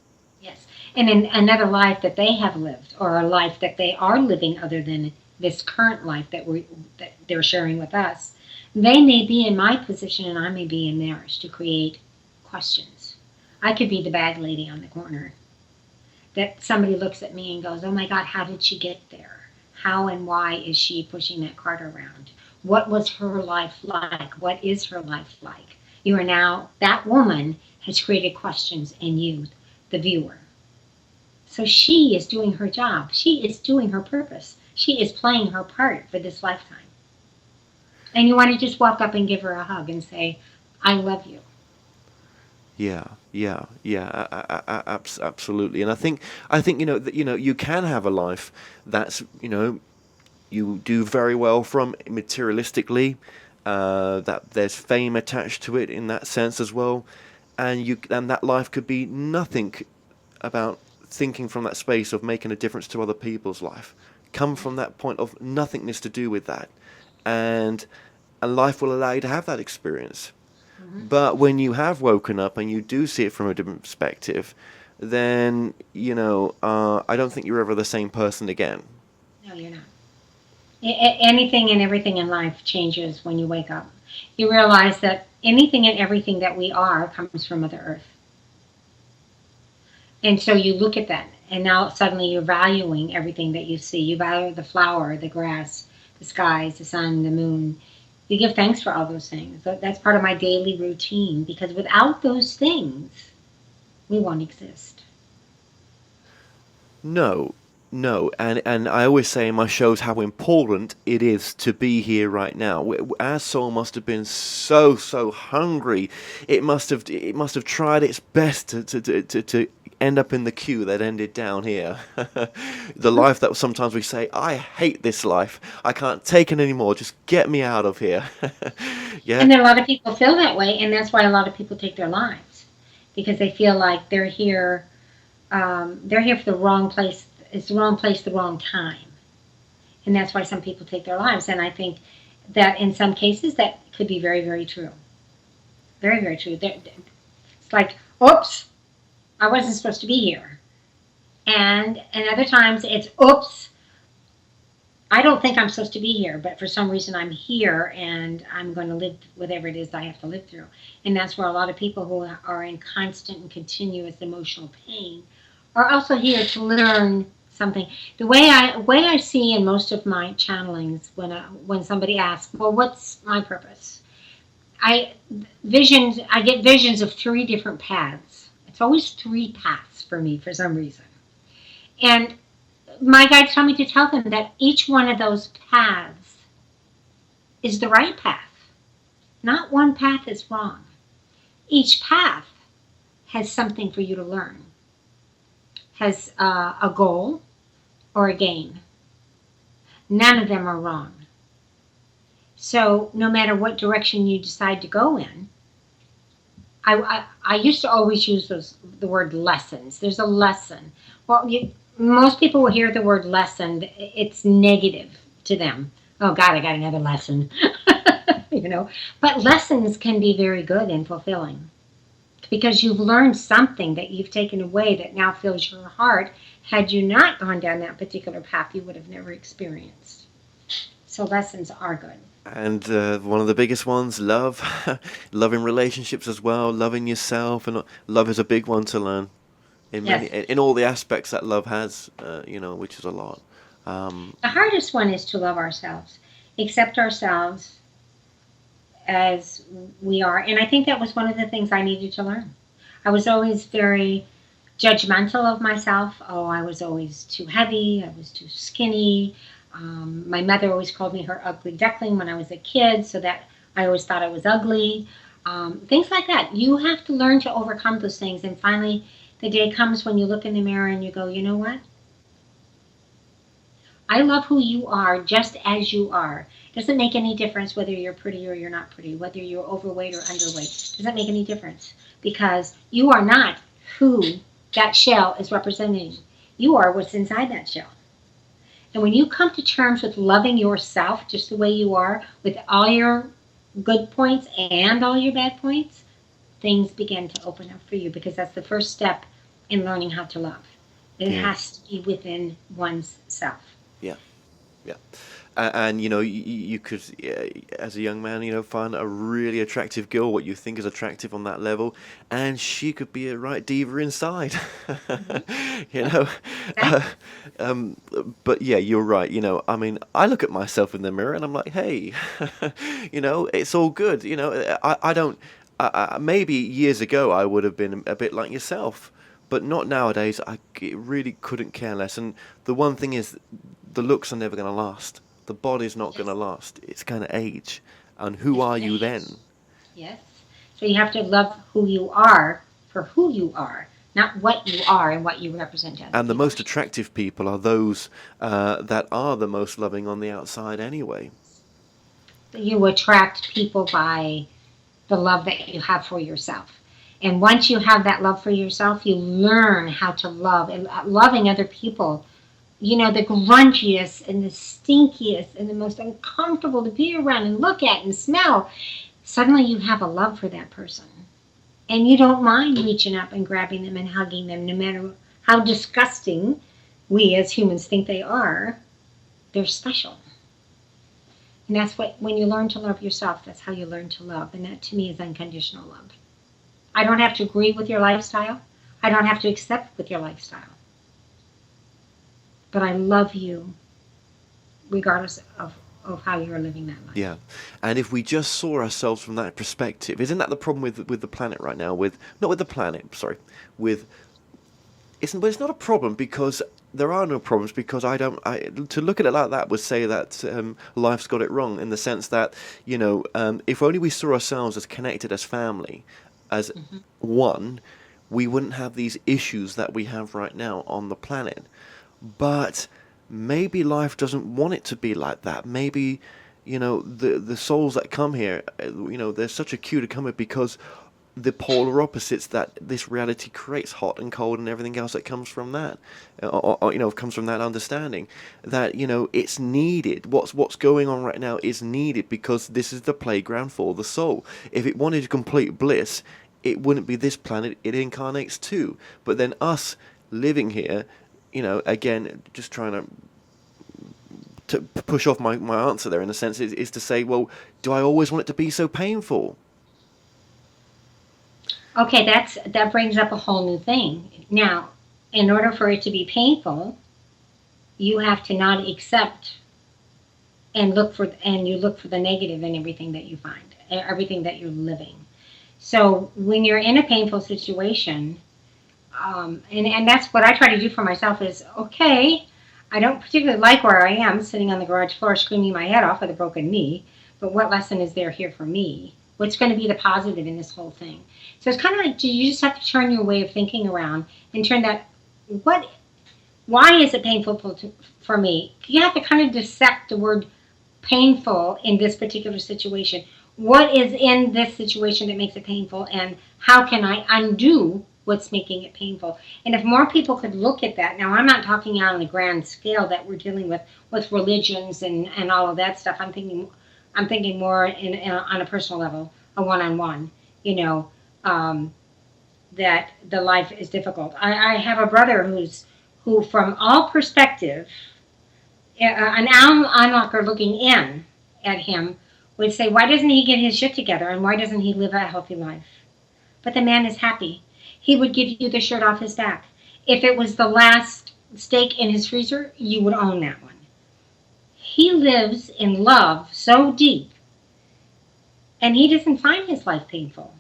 [SPEAKER 5] Yes, and in another life that they have lived, or a life that they are living other than this current life that they're sharing with us, they may be in my position and I may be in theirs to create questions. I could be the bad lady on the corner that somebody looks at me and goes, oh my God, how did she get there? How and why is she pushing that cart around? What was her life like? What is her life like? You are now, that woman has created questions in you, the viewer. So she is doing her job. She is doing her purpose. She is playing her part for this lifetime. And you want to just walk up and give her a hug and say, I love you.
[SPEAKER 1] Yeah, absolutely. And I think that you can have a life that's you do very well from materialistically, that there's fame attached to it in that sense as well, and that life could be nothing about thinking from that space of making a difference to other people's life. Come from that point of nothingness to do with that, and life will allow you to have that experience. Mm-hmm. But when you have woken up and you do see it from a different perspective, then I don't think you're ever the same person again.
[SPEAKER 5] No, you're not. Anything and everything in life changes when you wake up. You realize that anything and everything that we are comes from Mother Earth. And so you look at that, and now suddenly you're valuing everything that you see. You value the flower, the grass, the skies, the sun, the moon. You give thanks for all those things. That's part of my daily routine, because without those things, we won't exist.
[SPEAKER 1] No, no, and I always say in my shows how important it is to be here right now. Our soul must have been so hungry. It must have tried its best to end up in the queue that ended down here. The life that sometimes we say, I hate this life. I can't take it anymore. Just get me out of here. Yeah.
[SPEAKER 5] And then a lot of people feel that way, and that's why a lot of people take their lives, because they feel like they're here for the wrong place. It's the wrong place, the wrong time, and that's why some people take their lives. And I think that in some cases that could be very, very true. Very, very true. It's like, oops, I wasn't supposed to be here. And other times it's, oops, I don't think I'm supposed to be here, but for some reason I'm here and I'm going to live whatever it is I have to live through. And that's where a lot of people who are in constant and continuous emotional pain are also here to learn something. The way I see in most of my channelings, when somebody asks, well, what's my purpose? I get visions of 3 different paths. It's always 3 paths for me for some reason. And my guides tell me to tell them that each one of those paths is the right path. Not one path is wrong. Each path has something for you to learn, has a goal or a gain. None of them are wrong. So no matter what direction you decide to go in, I used to always use the word lessons. There's a lesson. Well, most people will hear the word lesson. It's negative to them. Oh God, I got another lesson. But lessons can be very good and fulfilling, because you've learned something that you've taken away that now fills your heart. Had you not gone down that particular path, you would have never experienced. So lessons are good.
[SPEAKER 1] And one of the biggest ones, love, loving relationships as well, loving yourself, and love is a big one to learn in all the aspects that love has, which is a lot.
[SPEAKER 5] The hardest one is to love ourselves, accept ourselves as we are, and I think that was one of the things I needed to learn. I was always very judgmental of myself. Oh, I was always too heavy. I was too skinny. My mother always called me her ugly duckling when I was a kid, so that I always thought I was ugly. Things like that. You have to learn to overcome those things, and finally the day comes when you look in the mirror and you go, you know what? I love who you are just as you are. Doesn't make any difference whether you're pretty or you're not pretty, whether you're overweight or underweight. Doesn't make any difference, because you are not who that shell is representing. You are what's inside that shell. And when you come to terms with loving yourself just the way you are, with all your good points and all your bad points, things begin to open up for you, because that's the first step in learning how to love. It has to be within one's self.
[SPEAKER 1] Yeah. And you could, as a young man, find a really attractive girl, what you think is attractive on that level, and she could be a right diva inside. But yeah, you're right. I mean, I look at myself in the mirror and I'm like, hey, it's all good. I don't. Maybe years ago I would have been a bit like yourself, but not nowadays. I really couldn't care less. And the one thing is, the looks are never going to last. The body's not going to last. It's going to age. And who are you then?
[SPEAKER 5] Yes. So you have to love who you are for who you are, not what you are and what you represent.
[SPEAKER 1] And the most attractive people are those that are the most loving on the outside anyway.
[SPEAKER 5] You attract people by the love that you have for yourself. And once you have that love for yourself, you learn how to love. And loving other people, the grungiest and the stinkiest and the most uncomfortable to be around and look at and smell, suddenly you have a love for that person. And you don't mind reaching up and grabbing them and hugging them, no matter how disgusting we as humans think they are. They're special. And that's when you learn to love yourself, that's how you learn to love. And that, to me, is unconditional love. I don't have to agree with your lifestyle. I don't have to accept with your lifestyle. But I love you regardless of of how you're living that life.
[SPEAKER 1] Yeah, and if we just saw ourselves from that perspective, isn't that the problem with the planet right now? With not with the planet, sorry, with but it's not a problem because there are no problems because to look at it like that would say that life's got it wrong in the sense that if only we saw ourselves as connected as family, as one, we wouldn't have these issues that we have right now on the planet. But maybe life doesn't want it to be like that. Maybe the souls that come here, they're such a cue to come here because the polar opposites that this reality creates, hot and cold and everything else that comes from that, comes from that understanding that it's needed. What's going on right now is needed because this is the playground for the soul. If it wanted complete bliss, it wouldn't be this planet. It incarnates too. But then us living here, again, just trying to push off my answer there in a sense is to say, well, do I always want it to be so painful?
[SPEAKER 5] Okay, that brings up a whole new thing. Now, in order for it to be painful, you have to not accept and you look for the negative in everything that you find, everything that you're living. So when you're in a painful situation, and that's what I try to do for myself is, okay, I don't particularly like where I am, sitting on the garage floor screaming my head off with a broken knee, but what lesson is there here for me? What's going to be the positive in this whole thing? So it's kind of like you just have to turn your way of thinking around and turn that, why is it painful for me? You have to kind of dissect the word painful in this particular situation. What is in this situation that makes it painful, and how can I undo what's making it painful? And if more people could look at that, now I'm not talking on the grand scale that we're dealing with religions and all of that stuff. I'm thinking more on a personal level, a one-on-one, that the life is difficult. I have a brother who from all perspective, an onlooker looking in at him would say, why doesn't he get his shit together and why doesn't he live a healthy life? But the man is happy. He would give you the shirt off his back. If it was the last steak in his freezer, you would own that one. He lives in love so deep, and he doesn't find his life painful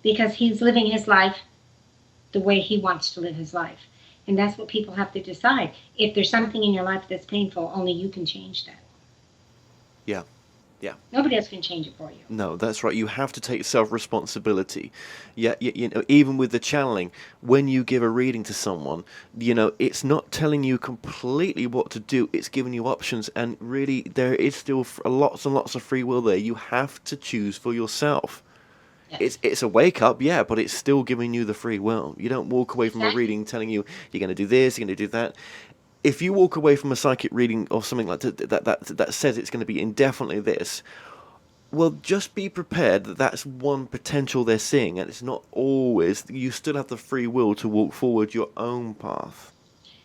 [SPEAKER 5] because he's living his life the way he wants to live his life. And that's what people have to decide. If there's something in your life that's painful, only you can change that.
[SPEAKER 1] Yeah. Yeah.
[SPEAKER 5] Nobody else can change it for you.
[SPEAKER 1] No, that's right. You have to take self-responsibility. Yeah, even with the channeling, when you give a reading to someone, it's not telling you completely what to do. It's giving you options, and really, there is still lots and lots of free will there. You have to choose for yourself. Yes. It's a wake up, yeah, but it's still giving you the free will. You don't walk away from a reading telling you you're going to do this, you're going to do that. If you walk away from a psychic reading or something like that says it's going to be indefinitely this, well, just be prepared that that's one potential they're seeing, and it's not always. You still have the free will to walk forward your own path.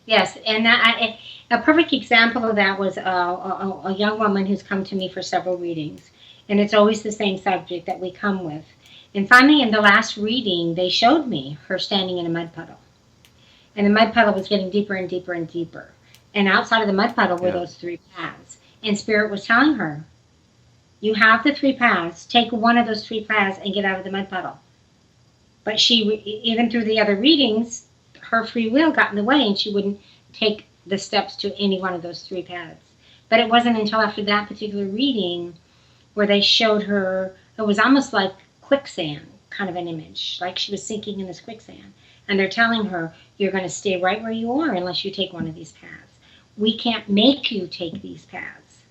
[SPEAKER 5] Yes, and a perfect example of that was a young woman who's come to me for several readings, and it's always the same subject that we come with. And finally, in the last reading, they showed me her standing in a mud puddle. And the mud puddle was getting deeper and deeper and deeper. And outside of the mud puddle were those three paths. And Spirit was telling her, you have the three paths. Take one of those three paths and get out of the mud puddle. But she, even through the other readings, her free will got in the way and she wouldn't take the steps to any one of those three paths. But it wasn't until after that particular reading where they showed her, it was almost like quicksand kind of an image, like she was sinking in this quicksand. And they're telling her, you're going to stay right where you are unless you take one of these paths. We can't make you take these paths.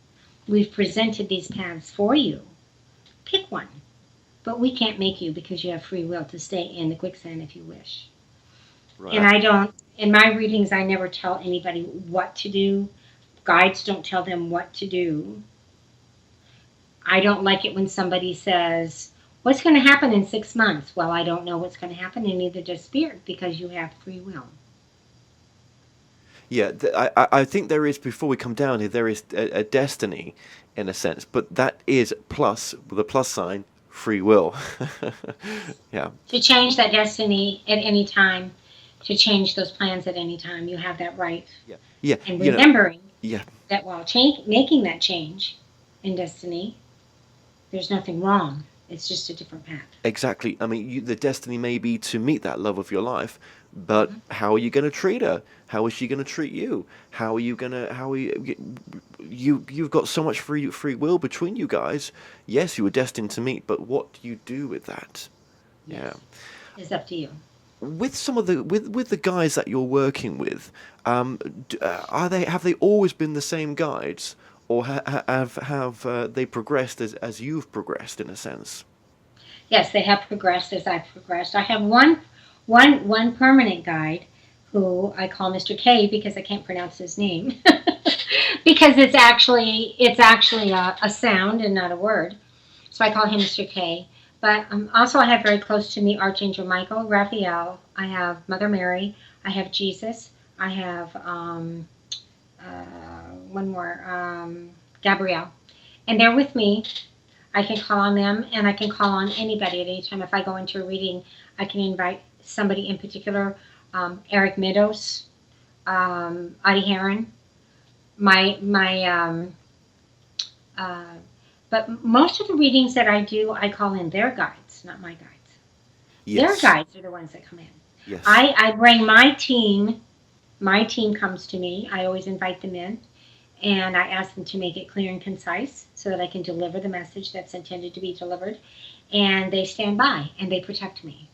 [SPEAKER 5] We've presented these paths for you. Pick one. But we can't make you because you have free will to stay in the quicksand if you wish. Right. And in my readings, I never tell anybody what to do. Guides don't tell them what to do. I don't like it when somebody says, what's going to happen in 6 months? Well, I don't know what's going to happen, and neither does Spirit, because you have free will.
[SPEAKER 1] Yeah, I think there is, before we come down here, there is a destiny, in a sense, but that is plus, with a plus sign, free will. Yeah.
[SPEAKER 5] To change that destiny at any time, to change those plans at any time, you have that right.
[SPEAKER 1] Yeah. Yeah.
[SPEAKER 5] And remembering.
[SPEAKER 1] Yeah.
[SPEAKER 5] that while making that change in destiny, there's nothing wrong. It's just a different path.
[SPEAKER 1] Exactly. I mean, the destiny may be to meet that love of your life, but how are you going to treat her? How is she going to treat you? How are you going to? How are you've got so much free will between you guys. Yes, you were destined to meet, but what do you do with that? Yeah.
[SPEAKER 5] Yes. It's up to you.
[SPEAKER 1] With some of the guys that you're working with, have they always been the same guides, or have they progressed as you've progressed in a sense?
[SPEAKER 5] Yes, they have progressed as I've progressed. I have one permanent guide who I call Mr. K because I can't pronounce his name because it's actually a sound and not a word. So I call him Mr. K. But also I have very close to me Archangel Michael, Raphael. I have Mother Mary. I have Jesus. I have one more, Gabrielle. And they're with me. I can call on them, and I can call on anybody at any time. If I go into a reading, I can invite somebody in particular, Eric Meadows, Audie Heron, but most of the readings that I do, I call in their guides, not my guides.
[SPEAKER 1] Yes.
[SPEAKER 5] Their guides are the ones that come in.
[SPEAKER 1] Yes.
[SPEAKER 5] I bring my team. My team comes to me. I always invite them in, and I ask them to make it clear and concise so that I can deliver the message that's intended to be delivered. And they stand by and they protect me.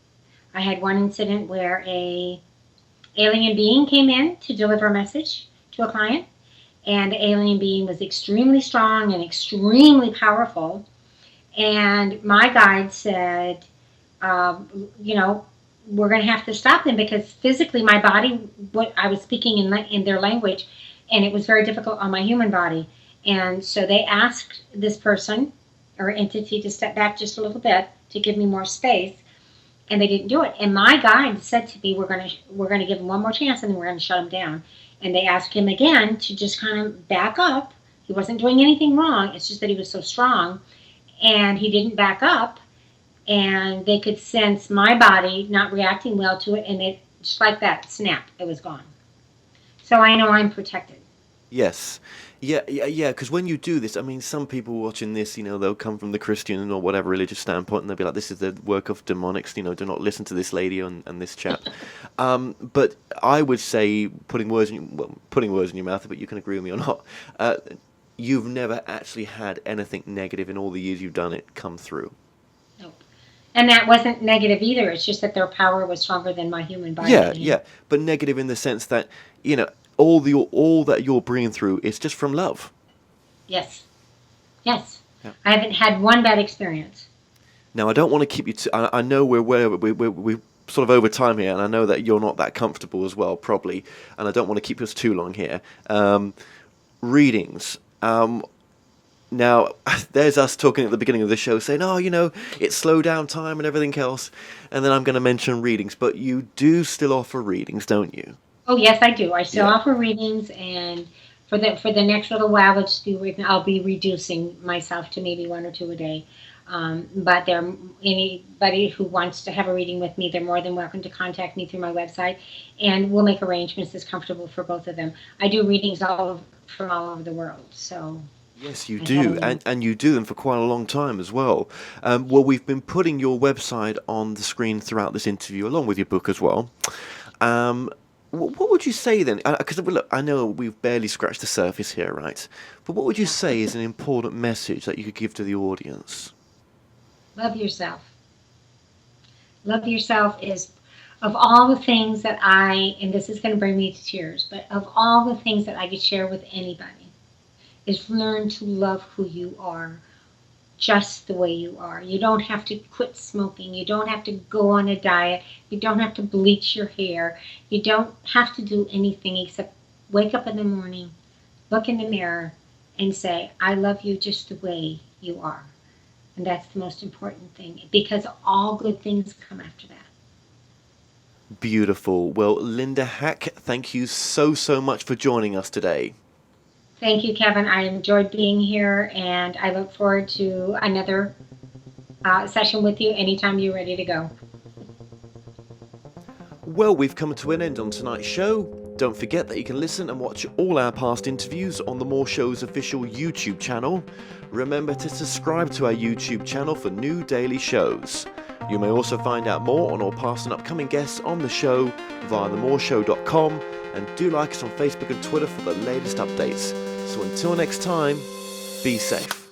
[SPEAKER 5] I had one incident where a alien being came in to deliver a message to a client, and the alien being was extremely strong and extremely powerful. And my guide said, we're going to have to stop them because physically my body, what I was speaking in their language, and it was very difficult on my human body. And so they asked this person or entity to step back just a little bit to give me more space, and they didn't do it. And my guide said to me, we're going to give him one more chance, and then we're going to shut him down. And they asked him again to just kind of back up. He wasn't doing anything wrong. It's just that he was so strong, and he didn't back up. And they could sense my body not reacting well to it, and it just like that, snap, it was gone. So I know I'm protected.
[SPEAKER 1] Yes. Yeah, because when you do this, I mean, some people watching this, they'll come from the Christian or whatever religious standpoint, and they'll be like, this is the work of demonics, do not listen to this lady and this chap. But I would say, putting words in your mouth, but you can agree with me or not, you've never actually had anything negative in all the years you've done it come through.
[SPEAKER 5] Nope. And that wasn't negative either. It's just that their power was stronger than my human body.
[SPEAKER 1] Yeah. But negative in the sense that, all that you're bringing through is just from love.
[SPEAKER 5] Yes. Yeah. I haven't had one bad experience.
[SPEAKER 1] Now, I don't want to keep you. I know we're sort of over time here, and I know that you're not that comfortable as well, probably. And I don't want to keep us too long here. Readings. Now, there's us talking at the beginning of the show, saying, it's slow down time and everything else. And then I'm going to mention readings, but you do still offer readings, don't you?
[SPEAKER 5] Oh, yes, I do. I still offer readings, and for the next little while, I'll be reducing myself to maybe one or two a day. But anybody who wants to have a reading with me, they're more than welcome to contact me through my website, and we'll make arrangements that's comfortable for both of them. I do readings from all over the world, so...
[SPEAKER 1] Yes, you do, and you do them for quite a long time as well. Well, we've been putting your website on the screen throughout this interview, along with your book as well. What would you say then? Because look, I know we've barely scratched the surface here, right? But what would you say is an important message that you could give to the audience?
[SPEAKER 5] Love yourself. Love yourself is, of all the things that and this is going to bring me to tears, but of all the things that I could share with anybody, is learn to love who you are, just the way you are. You don't have to quit smoking. You don't have to go on a diet. You don't have to bleach your hair. You don't have to do anything except wake up in the morning, look in the mirror, and say, I love you just the way you are. And that's the most important thing, because all good things come after that.
[SPEAKER 1] Beautiful. Well, Linda Hack, thank you so much for joining us today.
[SPEAKER 5] Thank you, Kevin. I enjoyed being here, and I look forward to another session with you anytime you're ready to go.
[SPEAKER 1] Well, we've come to an end on tonight's show. Don't forget that you can listen and watch all our past interviews on The More Show's official YouTube channel. Remember to subscribe to our YouTube channel for new daily shows. You may also find out more on all past and upcoming guests on the show via themoreshow.com, and do like us on Facebook and Twitter for the latest updates. So until next time, be safe.